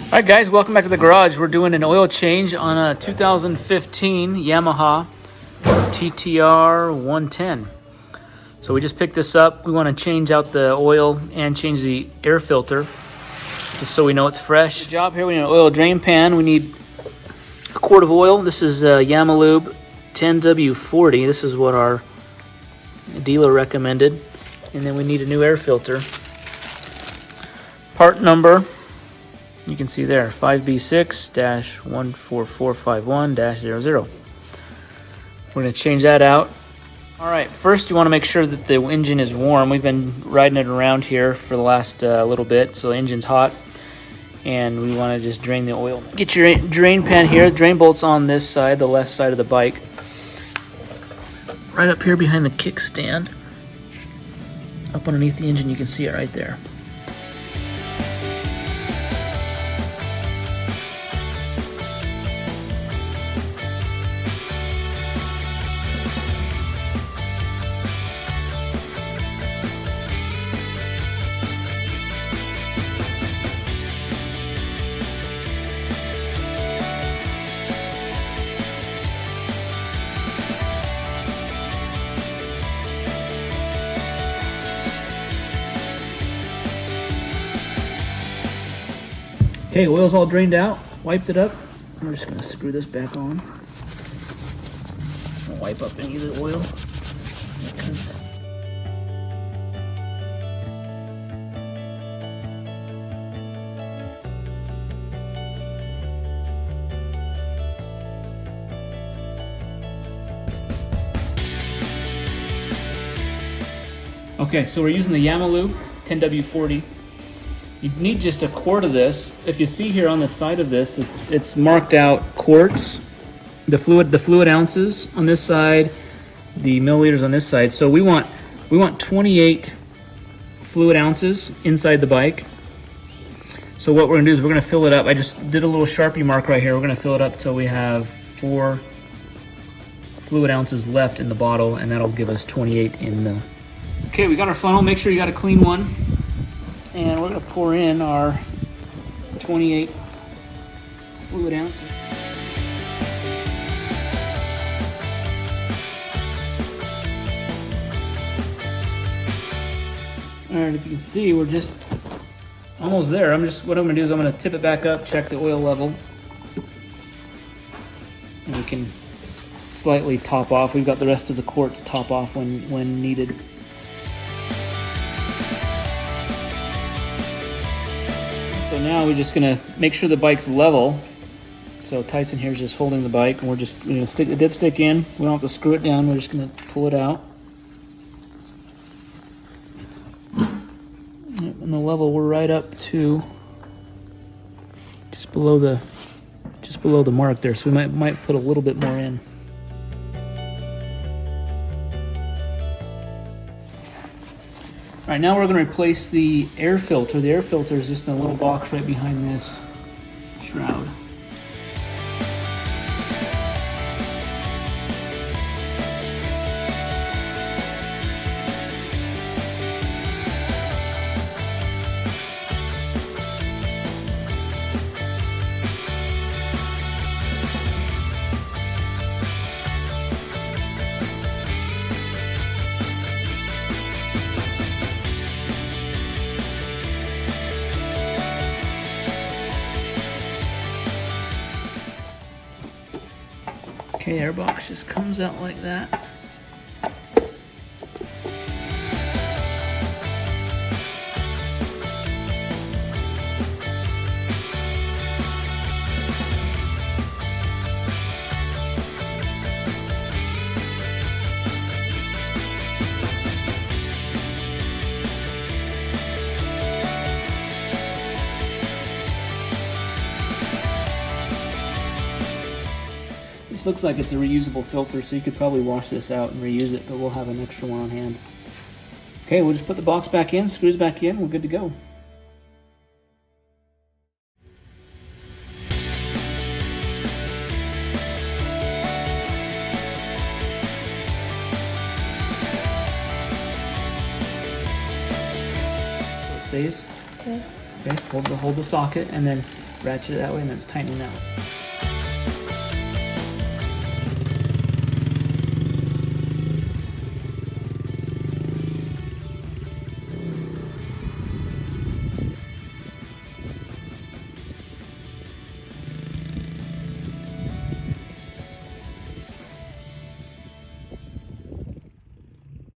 All right, guys, welcome back to the garage. We're doing an oil change on a 2015 Yamaha TTR-110. So we just picked this up. We want to change out the oil and change the air filter just so we know it's fresh. Good job here. We need an oil drain pan. We need a quart of oil. This is Yamalube 10W40. This is what our dealer recommended. And then we need a new air filter. Part number, you can see there, 5B6-14451-00. We're going to change that out. All right, first you want to make sure that the engine is warm. We've been riding it around here for the last little bit, so the engine's hot. And we want to just drain the oil. Get your drain pan here. Drain bolt's on this side, the left side of the bike. Right up here behind the kickstand. Up underneath the engine, you can see it right there. Okay, oil's all drained out, wiped it up. We're just gonna screw this back on. Wipe up any of the oil. Okay, so we're using the Yamalube 10W40. You need just a quart of this. If you see here on the side of this, it's marked out quarts, the fluid ounces on this side, the milliliters on this side. So we want 28 fluid ounces inside the bike. So what we're gonna do is we're gonna fill it up. I just did a little Sharpie mark right here. We're gonna fill it up till we have 4 fluid ounces left in the bottle, and that'll give us 28 in the. Okay, we got our funnel. Make sure you got a clean one. And we're going to pour in our 28 fluid ounces. All right, if you can see, we're just almost there. What I'm going to do is I'm going to tip it back up, check the oil level. And we can slightly top off. We've got the rest of the quart to top off when needed. So now we're just gonna make sure the bike's level. So Tyson here is just holding the bike, and we're gonna stick the dipstick in. We don't have to screw it down. We're just gonna pull it out. And the level, we're right up to just below the mark there. So we might put a little bit more in. All right, now we're going to replace the air filter. The air filter is just in a little box right behind this shroud. Okay, air box just comes out like that. This looks like it's a reusable filter, so you could probably wash this out and reuse it, but we'll have an extra one on hand. Okay, we'll just put the box back in, screws back in, we're good to go. stays. Okay. Okay, hold the socket, and then ratchet it that way, and then it's tightening that way.